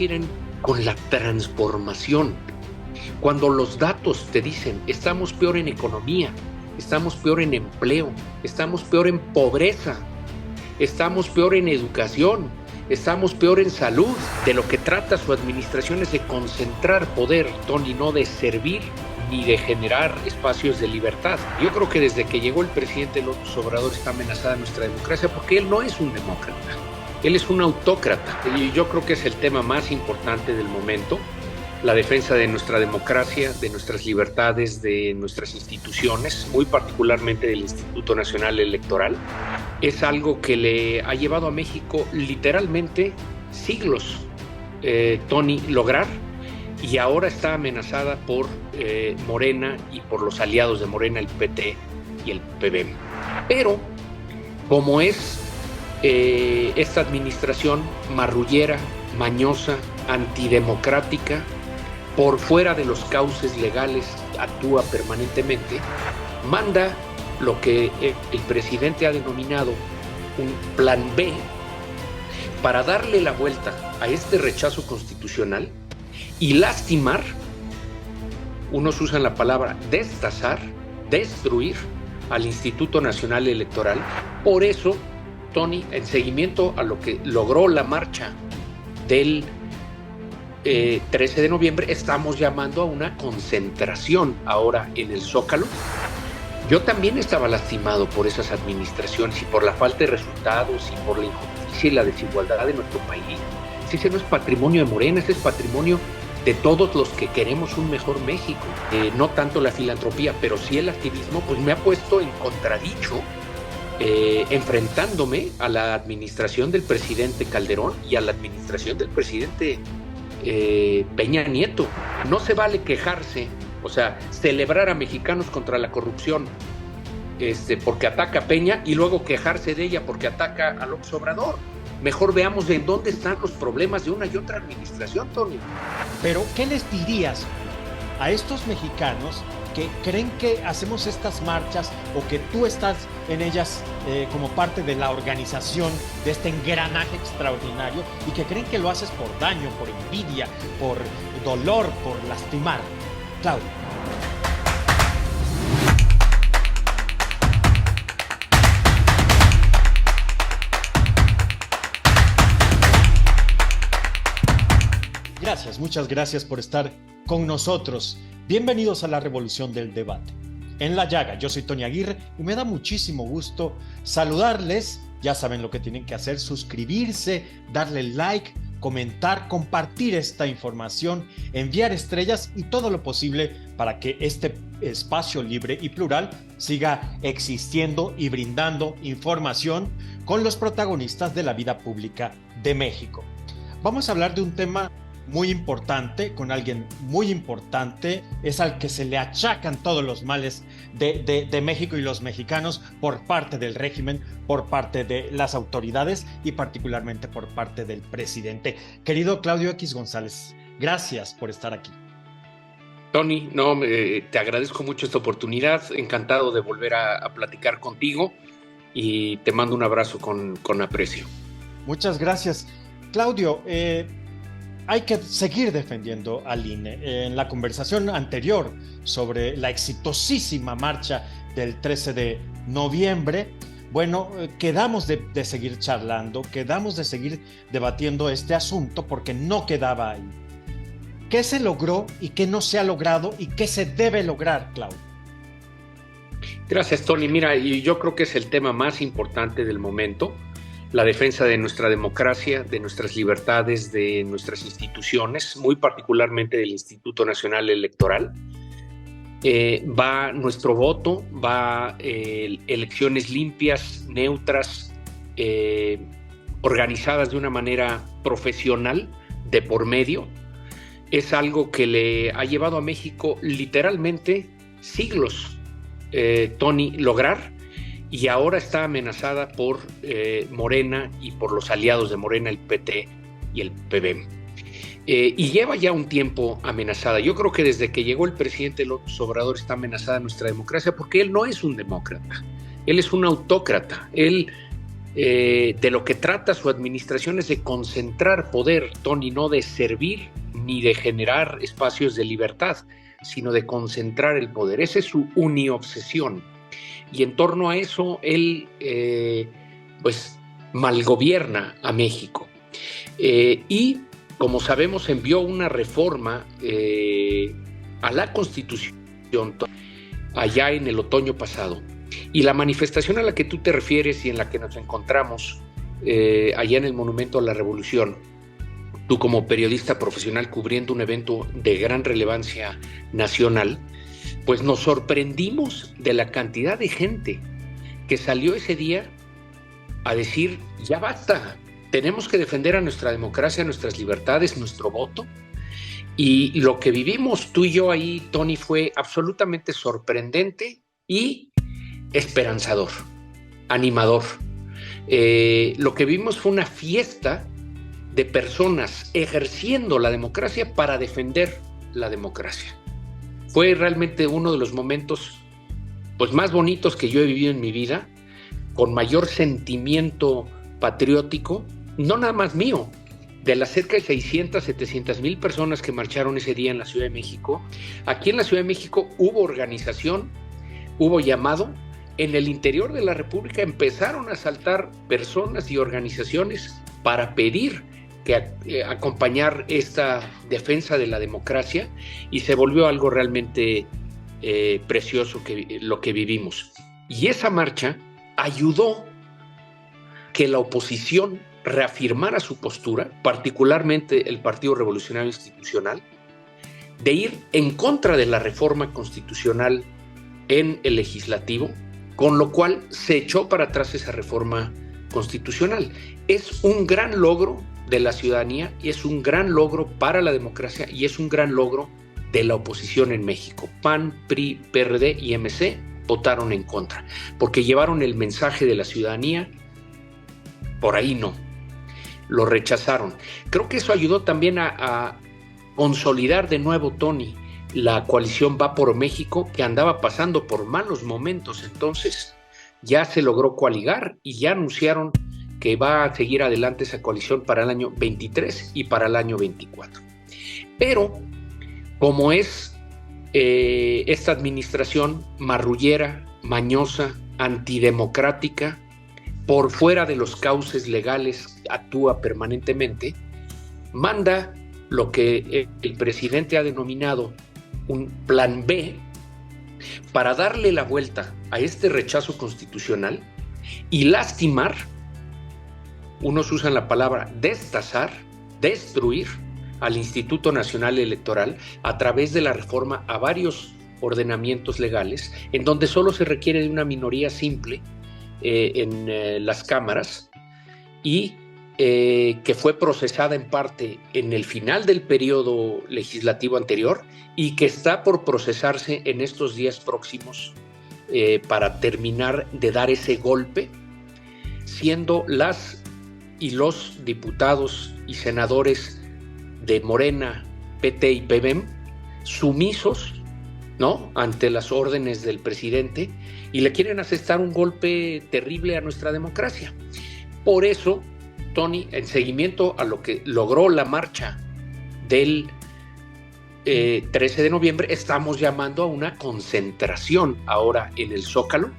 refieren con la transformación. Cuando los datos te dicen, estamos peor en economía, estamos peor en empleo, estamos peor en pobreza, estamos peor en educación, estamos peor en salud, de lo que trata su administración es de concentrar poder, Tony, no de servir ni de generar espacios de libertad. Yo creo que desde que llegó el presidente López Obrador está amenazada nuestra democracia, porque él no es un demócrata, él es un autócrata. Y yo creo que es el tema más importante del momento, la defensa de nuestra democracia, de nuestras libertades, de nuestras instituciones, muy particularmente del Instituto Nacional Electoral. Es algo que le ha llevado a México literalmente siglos, Tony, lograr, y ahora está amenazada por Morena y por los aliados de Morena, el PT y el PBM. Pero, como es esta administración marrullera, mañosa, antidemocrática, por fuera de los cauces legales actúa permanentemente, manda lo que el presidente ha denominado un plan B para darle la vuelta a este rechazo constitucional y lastimar, unos usan la palabra destazar, destruir al Instituto Nacional Electoral. Por eso, Tony, en seguimiento a lo que logró la marcha del 13 de noviembre, estamos llamando a una concentración ahora en el Zócalo. Yo también estaba lastimado por esas administraciones y por la falta de resultados y por la injusticia y la desigualdad de nuestro país. Ese no es patrimonio de Morena, ese es patrimonio de todos los que queremos un mejor México. No tanto la filantropía, pero sí el activismo, pues me ha puesto en contradicho, enfrentándome a la administración del presidente Calderón y a la administración del presidente Peña Nieto. No se vale quejarse, o sea, celebrar a mexicanos contra la corrupción porque ataca a Peña y luego quejarse de ella porque ataca a López Obrador. Mejor veamos en dónde están los problemas de una y otra administración, Tony. Pero, ¿qué les dirías a estos mexicanos que creen que hacemos estas marchas o que tú estás en ellas como parte de la organización de este engranaje extraordinario y que creen que lo haces por daño, por envidia, por dolor, por lastimar? Claudio. Gracias, muchas gracias por estar con nosotros. Bienvenidos a la Revolución del Debate. En La Llaga, yo soy Tony Aguirre y me da muchísimo gusto saludarles. Ya saben lo que tienen que hacer: suscribirse, darle like, comentar, compartir esta información, enviar estrellas y todo lo posible para que este espacio libre y plural siga existiendo y brindando información con los protagonistas de la vida pública de México. Vamos a hablar de un tema muy importante, con alguien muy importante, es al que se le achacan todos los males de México y los mexicanos por parte del régimen, por parte de las autoridades y particularmente por parte del presidente. Querido Claudio X González, gracias por estar aquí. Tony, te agradezco mucho esta oportunidad, encantado de volver a platicar contigo y te mando un abrazo con aprecio. Muchas gracias. Claudio, hay que seguir defendiendo al INE. En la conversación anterior sobre la exitosísima marcha del 13 de noviembre, bueno, quedamos de seguir charlando, quedamos de seguir debatiendo este asunto porque no quedaba ahí. ¿Qué se logró y qué no se ha logrado y qué se debe lograr, Claudio? Gracias, Tony. Mira, y yo creo que es el tema más importante del momento. La defensa de nuestra democracia, de nuestras libertades, de nuestras instituciones, muy particularmente del Instituto Nacional Electoral. Va nuestro voto, va elecciones limpias, neutras, organizadas de una manera profesional, de por medio. Es algo que le ha llevado a México literalmente siglos, Tony, lograr. Y ahora está amenazada por Morena y por los aliados de Morena, el PT y el PBM. Y lleva ya un tiempo amenazada. Yo creo que desde que llegó el presidente López Obrador está amenazada nuestra democracia, porque él no es un demócrata, él es un autócrata. Él de lo que trata su administración es de concentrar poder, Tony, no de servir ni de generar espacios de libertad, sino de concentrar el poder. Esa es su uniobsesión. Y en torno a eso, él pues malgobierna a México. Y, como sabemos, envió una reforma a la Constitución allá en el otoño pasado. Y la manifestación a la que tú te refieres y en la que nos encontramos allá en el Monumento a la Revolución, tú como periodista profesional cubriendo un evento de gran relevancia nacional, pues nos sorprendimos de la cantidad de gente que salió ese día a decir, ya basta, tenemos que defender a nuestra democracia, nuestras libertades, nuestro voto. Y lo que vivimos tú y yo ahí, Tony, fue absolutamente sorprendente y esperanzador, animador. Lo que vimos fue una fiesta de personas ejerciendo la democracia para defender la democracia. Fue realmente uno de los momentos pues, más bonitos que yo he vivido en mi vida, con mayor sentimiento patriótico, no nada más mío, de las cerca de 600, 700 mil personas que marcharon ese día en la Ciudad de México. Aquí en la Ciudad de México hubo organización, hubo llamado. En el interior de la República empezaron a saltar personas y organizaciones para pedir que acompañar esta defensa de la democracia, y se volvió algo realmente precioso lo que vivimos. Y esa marcha ayudó que la oposición reafirmara su postura, particularmente el Partido Revolucionario Institucional, de ir en contra de la reforma constitucional en el legislativo, con lo cual se echó para atrás esa reforma constitucional. Es un gran logro de la ciudadanía y es un gran logro para la democracia y es un gran logro de la oposición en México. PAN, PRI, PRD y MC votaron en contra, porque llevaron el mensaje de la ciudadanía, por ahí no, lo rechazaron. Creo que eso ayudó también a consolidar de nuevo, Tony, la coalición Va por México, que andaba pasando por malos momentos. Entonces ya se logró coaligar y ya anunciaron que va a seguir adelante esa coalición para el año 23 y para el año 24. Pero como es esta administración marrullera, mañosa, antidemocrática, por fuera de los cauces legales actúa permanentemente, manda lo que el presidente ha denominado un plan B para darle la vuelta a este rechazo constitucional y lastimar, unos usan la palabra destazar, destruir al Instituto Nacional Electoral a través de la reforma a varios ordenamientos legales, en donde solo se requiere de una minoría simple en las cámaras y que fue procesada en parte en el final del periodo legislativo anterior y que está por procesarse en estos días próximos para terminar de dar ese golpe, siendo las y los diputados y senadores de Morena, PT y PBM sumisos, ¿no?, ante las órdenes del presidente, y le quieren asestar un golpe terrible a nuestra democracia. Por eso, Tony, en seguimiento a lo que logró la marcha del 13 de noviembre, estamos llamando a una concentración ahora en el Zócalo,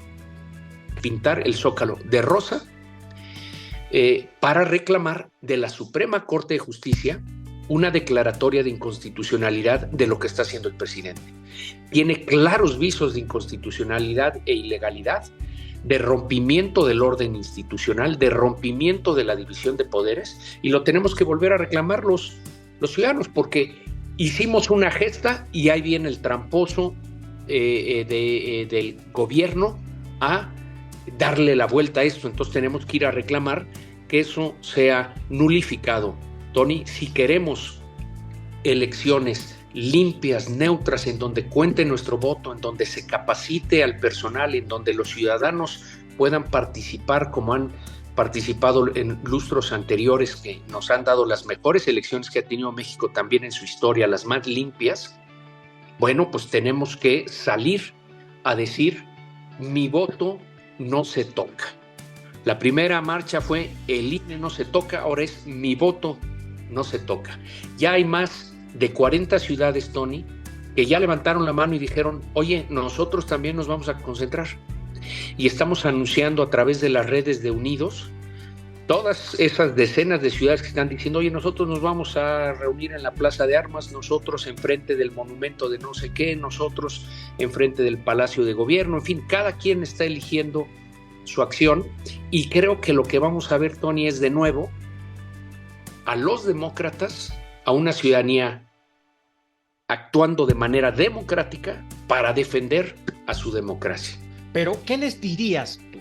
pintar el Zócalo de rosa, para reclamar de la Suprema Corte de Justicia una declaratoria de inconstitucionalidad de lo que está haciendo el presidente. Tiene claros visos de inconstitucionalidad e ilegalidad, de rompimiento del orden institucional, de rompimiento de la división de poderes, y lo tenemos que volver a reclamar los ciudadanos, porque hicimos una gesta y ahí viene el tramposo del gobierno a darle la vuelta a esto. Entonces tenemos que ir a reclamar que eso sea nulificado, Tony, si queremos elecciones limpias, neutras, en donde cuente nuestro voto, en donde se capacite al personal, en donde los ciudadanos puedan participar como han participado en lustros anteriores, que nos han dado las mejores elecciones que ha tenido México también en su historia, las más limpias. Bueno, pues tenemos que salir a decir: mi voto no se toca. La primera marcha fue el INE no se toca, ahora es mi voto no se toca. Ya hay más de 40 ciudades, Tony, que ya levantaron la mano y dijeron, oye, nosotros también nos vamos a concentrar. Y estamos anunciando a través de las redes de Unidos, todas esas decenas de ciudades que están diciendo, oye, nosotros nos vamos a reunir en la Plaza de Armas, nosotros enfrente del monumento de no sé qué, nosotros enfrente del Palacio de Gobierno, en fin, cada quien está eligiendo su acción, y creo que lo que vamos a ver, Tony, es de nuevo a los demócratas, a una ciudadanía actuando de manera democrática para defender a su democracia. Pero, ¿qué les dirías tú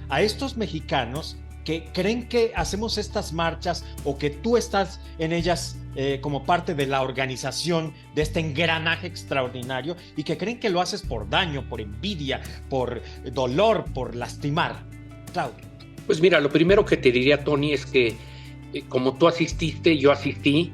a estos mexicanos que creen que hacemos estas marchas o que tú estás en ellas como parte de la organización de este engranaje extraordinario y que creen que lo haces por daño, por envidia, por dolor, por lastimar? Claudio. Pues mira, lo primero que te diría, Tony, es que como tú asististe, yo asistí,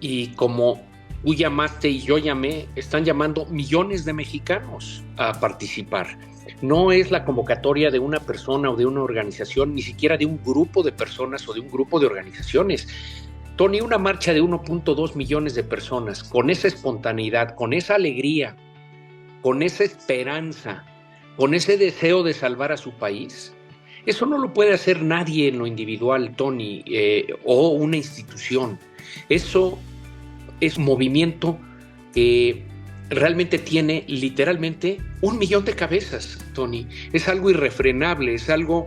y como tú llamaste y yo llamé, están llamando millones de mexicanos a participar. No es la convocatoria de una persona o de una organización, ni siquiera de un grupo de personas o de un grupo de organizaciones. Tony, una marcha de 1.2 millones de personas, con esa espontaneidad, con esa alegría, con esa esperanza, con ese deseo de salvar a su país, eso no lo puede hacer nadie en lo individual, Tony, o una institución. Eso es un movimiento que realmente tiene literalmente 1 millón de cabezas, Tony. Es algo irrefrenable, es algo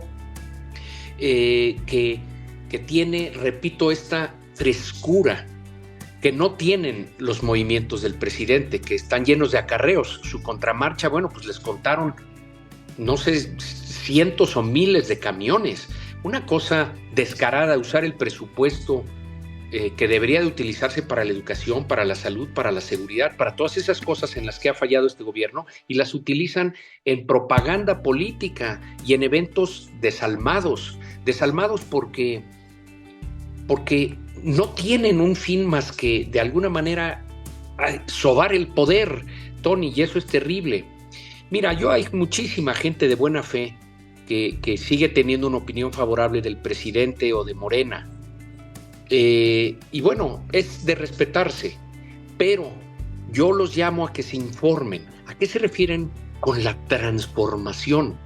que tiene, repito, esta frescura que no tienen los movimientos del presidente, que están llenos de acarreos. Su contramarcha, bueno, pues les contaron, no sé, cientos o miles de camiones. Una cosa descarada, usar el presupuesto que debería de utilizarse para la educación, para la salud, para la seguridad, para todas esas cosas en las que ha fallado este gobierno, y las utilizan en propaganda política y en eventos desalmados porque no tienen un fin más que, de alguna manera, sobar el poder, Tony, y eso es terrible. Mira, hay muchísima gente de buena fe que sigue teniendo una opinión favorable del presidente o de Morena. Y bueno, es de respetarse, pero yo los llamo a que se informen. ¿A qué se refieren con la transformación?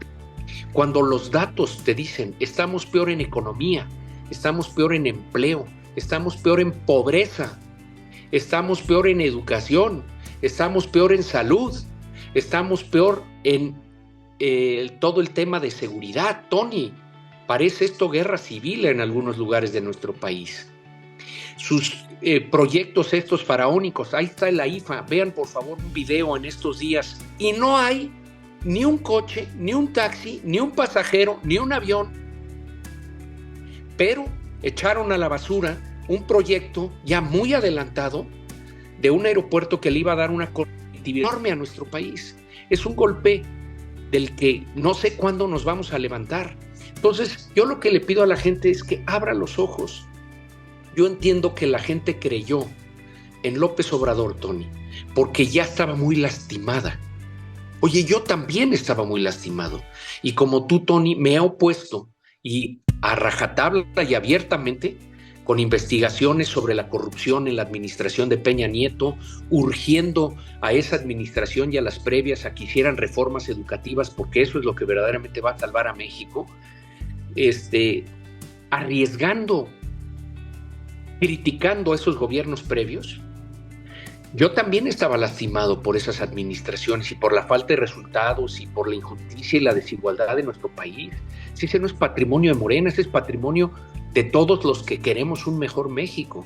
Cuando los datos te dicen, estamos peor en economía, estamos peor en empleo, estamos peor en pobreza, estamos peor en educación, estamos peor en salud, estamos peor en todo el tema de seguridad, Tony. Parece esto guerra civil en algunos lugares de nuestro país. Sus proyectos estos faraónicos, ahí está la IFA, vean por favor un video en estos días, y no hay ni un coche, ni un taxi, ni un pasajero, ni un avión, pero echaron a la basura un proyecto ya muy adelantado de un aeropuerto que le iba a dar una conectividad enorme a nuestro país. Es un golpe del que no sé cuándo nos vamos a levantar. Entonces, yo lo que le pido a la gente es que abra los ojos. Yo entiendo que la gente creyó en López Obrador, Tony, porque ya estaba muy lastimada. Oye, yo también estaba muy lastimado. Y como tú, Tony, me he opuesto, y a rajatabla y abiertamente, con investigaciones sobre la corrupción en la administración de Peña Nieto, urgiendo a esa administración y a las previas a que hicieran reformas educativas, porque eso es lo que verdaderamente va a salvar a México, arriesgando, criticando a esos gobiernos previos. Yo también estaba lastimado por esas administraciones y por la falta de resultados y por la injusticia y la desigualdad de nuestro país. Si ese no es patrimonio de Morena, ese es patrimonio de todos los que queremos un mejor México.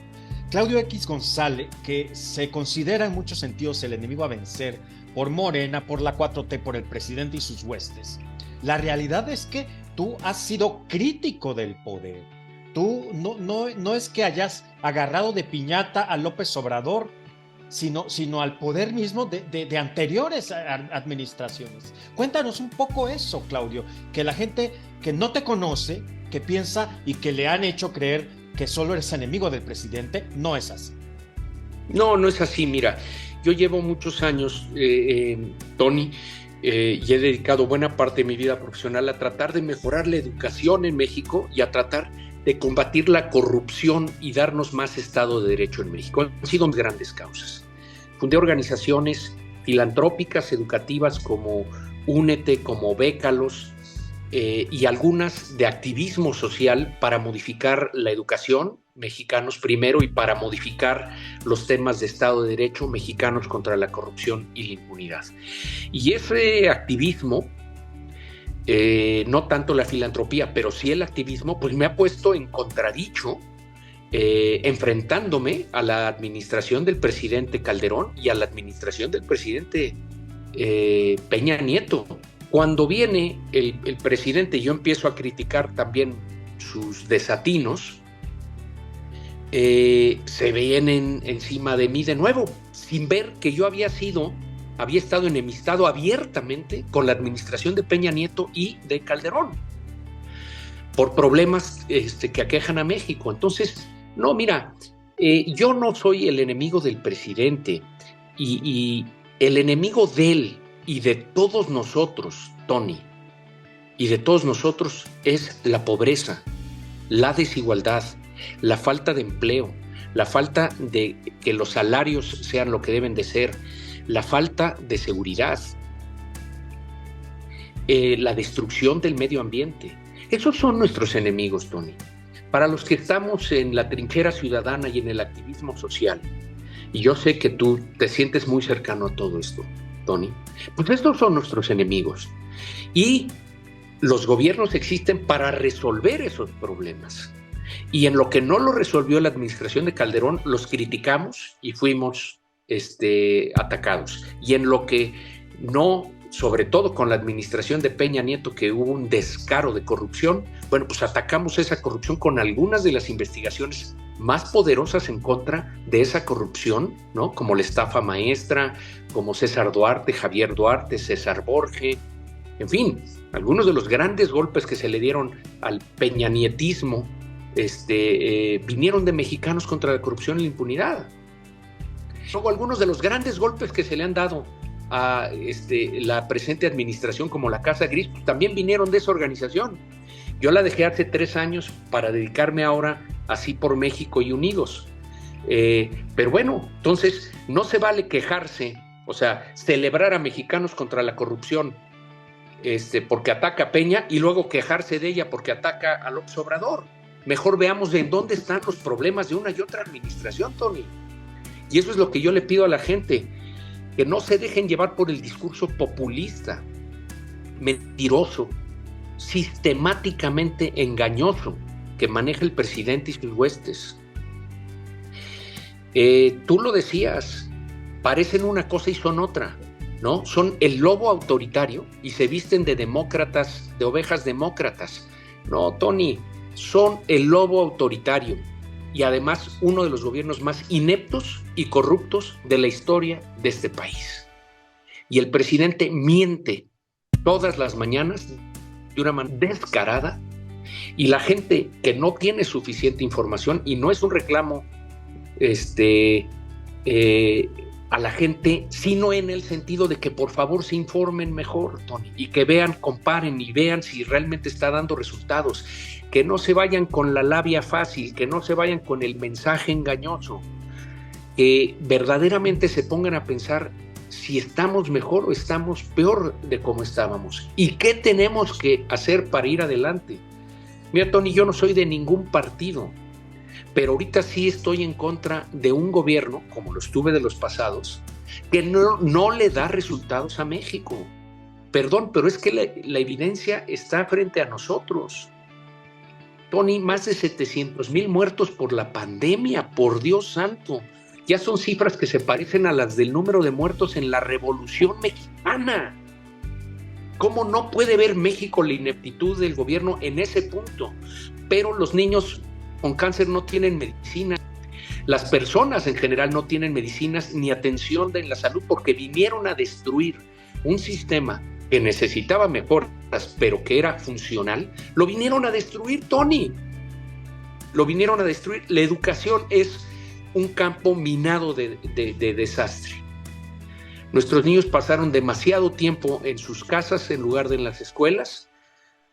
Claudio X González, que se considera en muchos sentidos el enemigo a vencer por Morena, por la 4T, por el presidente y sus huestes. La realidad es que tú has sido crítico del poder. Tú no es que hayas agarrado de piñata a López Obrador, sino al poder mismo de anteriores administraciones. Cuéntanos un poco eso, Claudio, que la gente que no te conoce, que piensa y que le han hecho creer que solo eres enemigo del presidente, no es así. No es así. Mira, yo llevo muchos años, Tony, y he dedicado buena parte de mi vida profesional a tratar de mejorar la educación en México y a tratar de combatir la corrupción y darnos más Estado de Derecho en México. Han sido mis grandes causas. Fundé organizaciones filantrópicas, educativas como Únete, como Bécalos, y algunas de activismo social para modificar la educación, Mexicanos Primero, y para modificar los temas de Estado de Derecho, Mexicanos contra la Corrupción y la Impunidad. Y ese activismo, no tanto la filantropía, pero sí el activismo, pues me ha puesto en contradicho, enfrentándome a la administración del presidente Calderón y a la administración del presidente Peña Nieto. Cuando viene el presidente, yo empiezo a criticar también sus desatinos, se vienen encima de mí de nuevo, sin ver que yo había estado enemistado abiertamente con la administración de Peña Nieto y de Calderón, por problemas que aquejan a México. Entonces, no, mira, yo no soy el enemigo del presidente, y el enemigo de él y de todos nosotros, Tony, y de todos nosotros es la pobreza, la desigualdad, la falta de empleo, la falta de que los salarios sean lo que deben de ser, la falta de seguridad, la destrucción del medio ambiente. Esos son nuestros enemigos, Tony. Para los que estamos en la trinchera ciudadana y en el activismo social, y yo sé que tú te sientes muy cercano a todo esto, Tony, pues estos son nuestros enemigos. Y los gobiernos existen para resolver esos problemas. Y en lo que no lo resolvió la administración de Calderón, los criticamos y fuimos atacados. Y en lo que no, sobre todo con la administración de Peña Nieto, que hubo un descaro de corrupción, bueno, pues atacamos esa corrupción con algunas de las investigaciones más poderosas en contra de esa corrupción, ¿no? Como la estafa maestra, como César Duarte, Javier Duarte, César Borge, en fin, algunos de los grandes golpes que se le dieron al peñanietismo vinieron de mexicanos contra la corrupción y la impunidad. Luego, algunos de los grandes golpes que se le han dado a la presente administración, como la Casa Gris, pues también vinieron de esa organización. Yo la dejé hace 3 años para dedicarme ahora a Sí por México y Unidos. Pero bueno, entonces no se vale quejarse, o sea, celebrar a mexicanos contra la corrupción porque ataca a Peña y luego quejarse de ella porque ataca a López Obrador. Mejor veamos en dónde están los problemas de una y otra administración, Tony. Y eso es lo que yo le pido a la gente, que no se dejen llevar por el discurso populista, mentiroso, sistemáticamente engañoso que maneja el presidente y sus huestes. Tú lo decías, parecen una cosa y son otra, ¿no? Son el lobo autoritario y se visten de demócratas, de ovejas demócratas. No, Tony, son el lobo autoritario y además uno de los gobiernos más ineptos y corruptos de la historia de este país. Y el presidente miente todas las mañanas de una manera descarada, y la gente que no tiene suficiente información, y no es un reclamo a la gente, sino en el sentido de que por favor se informen mejor, Tony, y que vean, comparen y vean si realmente está dando resultados, que no se vayan con la labia fácil, que no se vayan con el mensaje engañoso, que verdaderamente se pongan a pensar si estamos mejor o estamos peor de cómo estábamos y qué tenemos que hacer para ir adelante. Mira, Tony, yo no soy de ningún partido, pero ahorita sí estoy en contra de un gobierno, como lo estuve de los pasados, que no le da resultados a México. Perdón, pero es que la evidencia está frente a nosotros. Tony, más de 700,000 muertos por la pandemia, por Dios santo. Ya son cifras que se parecen a las del número de muertos en la Revolución Mexicana. ¿Cómo no puede ver México la ineptitud del gobierno en ese punto? Pero los niños con cáncer no tienen medicina. Las personas en general no tienen medicinas ni atención en la salud porque vinieron a destruir un sistema que necesitaba mejoras, pero que era funcional. Lo vinieron a destruir, Tony. Lo vinieron a destruir. La educación es un campo minado de desastre. Nuestros niños pasaron demasiado tiempo en sus casas en lugar de en las escuelas.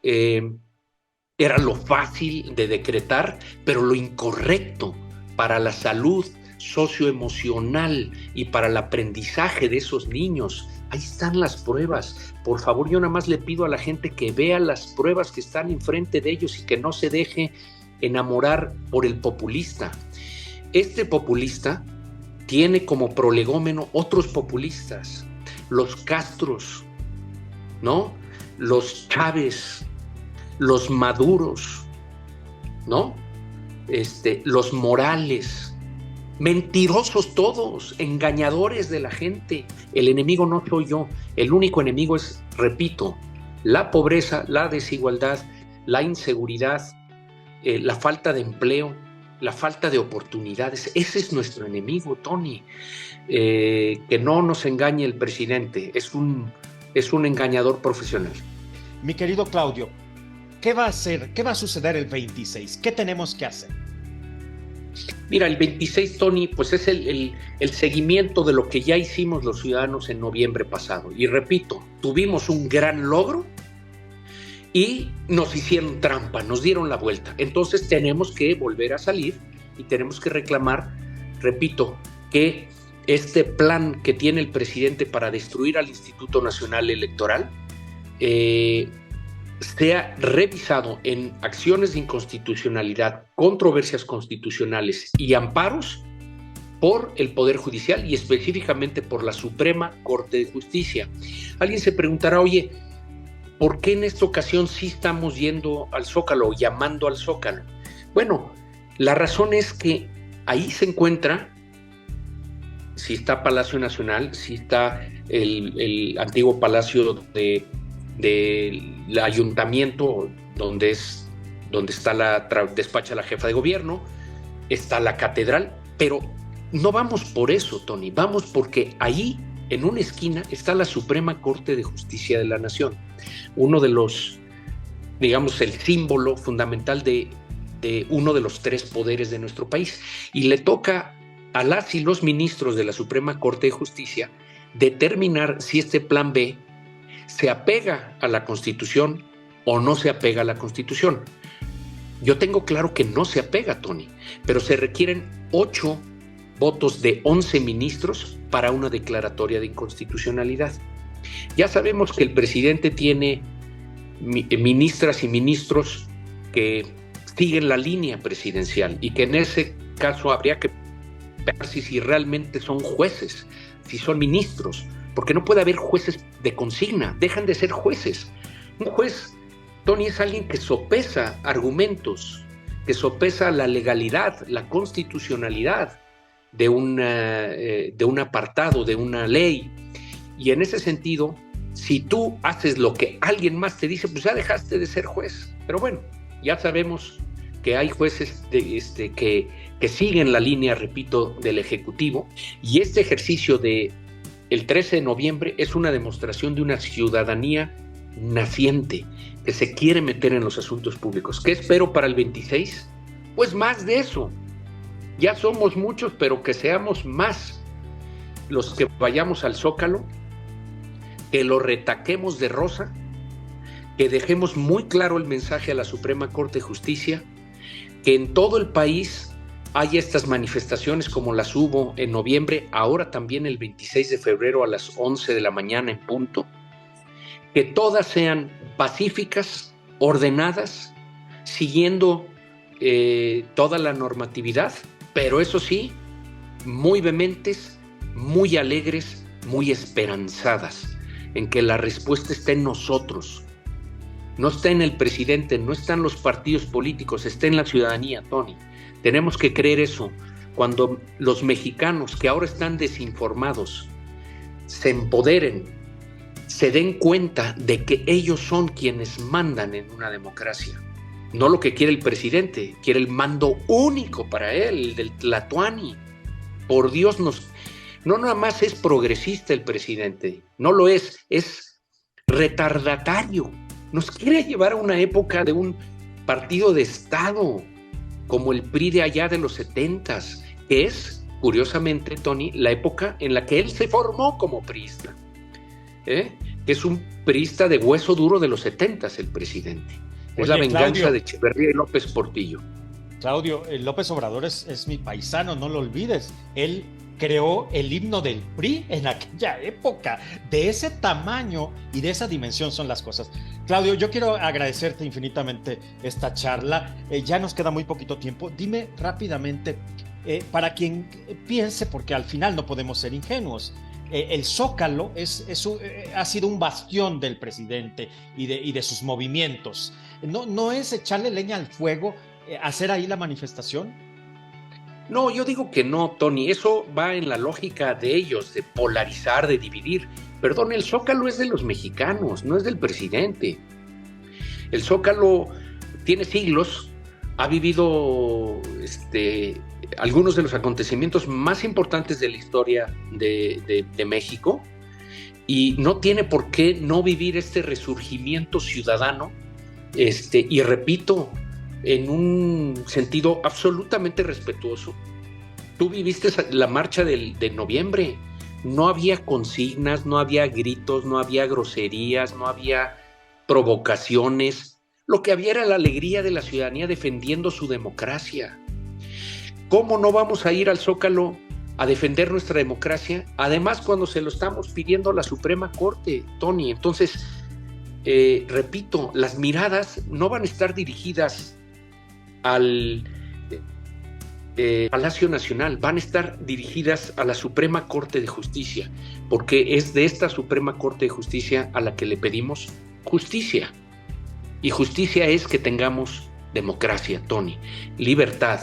Era lo fácil de decretar, pero lo incorrecto para la salud socioemocional y para el aprendizaje de esos niños. Ahí están las pruebas. Por favor, yo nada más le pido a la gente que vea las pruebas que están enfrente de ellos y que no se deje enamorar por el populista. Este populista tiene como prolegómeno otros populistas, los Castros, ¿no? Los Chávez, los Maduros, ¿no? Los Morales, mentirosos todos, engañadores de la gente. El enemigo no soy yo, el único enemigo es, repito, la pobreza, la desigualdad, la inseguridad, la falta de empleo, la falta de oportunidades. Ese es nuestro enemigo, Tony. Que no nos engañe el presidente, es un engañador profesional. Mi querido Claudio, ¿qué va a hacer? ¿Qué va a suceder el 26? ¿Qué tenemos que hacer? Mira, el 26, Tony, pues es el seguimiento de lo que ya hicimos los ciudadanos en noviembre pasado. Y repito, tuvimos un gran logro y nos hicieron trampa, nos dieron la vuelta. Entonces tenemos que volver a salir y tenemos que reclamar, repito, que este plan que tiene el presidente para destruir al Instituto Nacional Electoral sea revisado en acciones de inconstitucionalidad, controversias constitucionales y amparos por el Poder Judicial y específicamente por la Suprema Corte de Justicia. Alguien se preguntará, oye, ¿por qué en esta ocasión sí estamos yendo al Zócalo o llamando al Zócalo? Bueno, la razón es que ahí se encuentra, sí está Palacio Nacional, sí está el antiguo Palacio del Ayuntamiento, donde despacha la jefa de gobierno, está la catedral, pero no vamos por eso, Tony, vamos porque ahí, en una esquina, está la Suprema Corte de Justicia de la Nación, uno de los, digamos, el símbolo fundamental de uno de los tres poderes de nuestro país, y le toca a las y los ministros de la Suprema Corte de Justicia determinar si este plan B se apega a la Constitución o no se apega a la Constitución. Yo tengo claro que no se apega, Tony, pero se requieren 8 votos de 11 ministros para una declaratoria de inconstitucionalidad. Ya sabemos que el presidente tiene ministras y ministros que siguen la línea presidencial y que en ese caso habría que ver si realmente son jueces, si son ministros, porque no puede haber jueces de consigna, dejan de ser jueces. Un juez, Tony, es alguien que sopesa argumentos, que sopesa la legalidad, la constitucionalidad de un apartado, de una ley. Y en ese sentido, si tú haces lo que alguien más te dice, pues ya dejaste de ser juez. Pero bueno, ya sabemos que hay jueces que siguen la línea, repito, del Ejecutivo, y este ejercicio del 13 de noviembre es una demostración de una ciudadanía naciente que se quiere meter en los asuntos públicos. ¿Qué espero para el 26? Pues más de eso. Ya somos muchos, pero que seamos más los que vayamos al Zócalo, que lo retaquemos de rosa, que dejemos muy claro el mensaje a la Suprema Corte de Justicia, que en todo el país haya estas manifestaciones como las hubo en noviembre, ahora también el 26 de febrero a las 11 de la mañana en punto, que todas sean pacíficas, ordenadas, siguiendo toda la normatividad, pero eso sí, muy vehementes, muy alegres, muy esperanzadas, en que la respuesta está en nosotros. No está en el presidente, no está en los partidos políticos, está en la ciudadanía, Tony. Tenemos que creer eso. Cuando los mexicanos que ahora están desinformados se empoderen, se den cuenta de que ellos son quienes mandan en una democracia. No lo que quiere el presidente, quiere el mando único para él, el del Tlatoani. Por Dios, no nada más es progresista el presidente, no lo es retardatario. Nos quiere llevar a una época de un partido de Estado, como el PRI de allá de los 70s, que es curiosamente, Tony, la época en la que él se formó como priista, que es un priista de hueso duro de los 70s, el presidente. Es la venganza Claudio, de Echeverría y López Portillo. Claudio, López Obrador es mi paisano, no lo olvides. Él creó el himno del PRI en aquella época. De ese tamaño y de esa dimensión son las cosas. Claudio, yo quiero agradecerte infinitamente esta charla. Ya nos queda muy poquito tiempo. Dime rápidamente, para quien piense, porque al final no podemos ser ingenuos, el Zócalo ha sido un bastión del presidente y de sus movimientos. ¿No es echarle leña al fuego hacer ahí la manifestación? No, yo digo que no, Tony. Eso va en la lógica de ellos, de polarizar, de dividir. Perdón, el Zócalo es de los mexicanos, no es del presidente. El Zócalo tiene siglos, ha vivido algunos de los acontecimientos más importantes de la historia de México, y no tiene por qué no vivir este resurgimiento ciudadano, y repito, en un sentido absolutamente respetuoso. Tú viviste la marcha de noviembre, no había consignas, no había gritos, no había groserías, no había provocaciones. Lo que había era la alegría de la ciudadanía defendiendo su democracia. ¿Cómo no vamos a ir al Zócalo a defender nuestra democracia? Además, cuando se lo estamos pidiendo a la Suprema Corte, Tony. Entonces, repito, las miradas no van a estar dirigidas al Palacio Nacional, van a estar dirigidas a la Suprema Corte de Justicia, porque es de esta Suprema Corte de Justicia a la que le pedimos justicia. Y justicia es que tengamos democracia, Tony, libertad,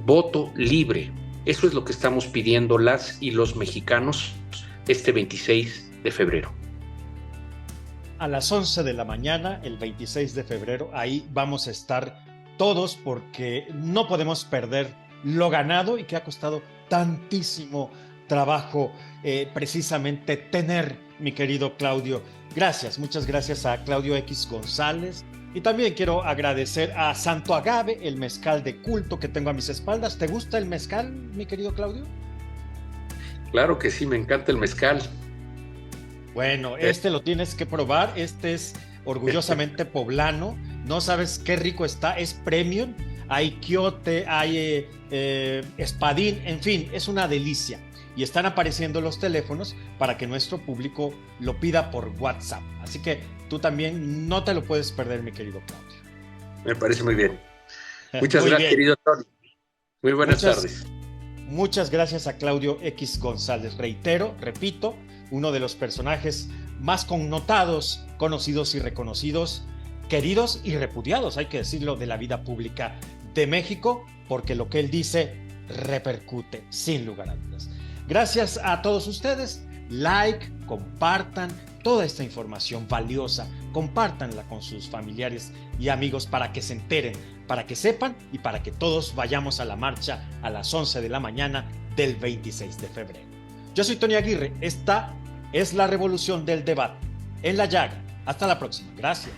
voto libre. Eso es lo que estamos pidiendo las y los mexicanos este 26 de febrero. A las 11 de la mañana, el 26 de febrero, ahí vamos a estar todos, porque no podemos perder lo ganado y que ha costado tantísimo trabajo precisamente tener, mi querido Claudio. Gracias, muchas gracias a Claudio X González. Y también quiero agradecer a Santo Agave, el mezcal de culto que tengo a mis espaldas. ¿Te gusta el mezcal, mi querido Claudio? Claro que sí, me encanta el mezcal. Bueno, lo tienes que probar. Este es orgullosamente poblano. No sabes qué rico está, es premium. Hay quiote, hay espadín, en fin, es una delicia. Y están apareciendo los teléfonos para que nuestro público lo pida por WhatsApp. Así que tú también no te lo puedes perder, mi querido Claudio. Me parece muy bien. Muchas gracias, querido Tony. Muy buenas tardes. Muchas gracias a Claudio X González. Repito, uno de los personajes más connotados, conocidos y reconocidos, queridos y repudiados, hay que decirlo, de la vida pública de México, porque lo que él dice repercute, sin lugar a dudas. Gracias a todos ustedes. Like, compartan toda esta información valiosa, compártanla con sus familiares y amigos para que se enteren, para que sepan y para que todos vayamos a la marcha a las 11 de la mañana del 26 de febrero. Yo soy Tony Aguirre, esta es la revolución del debate. En la llaga. Hasta la próxima. Gracias.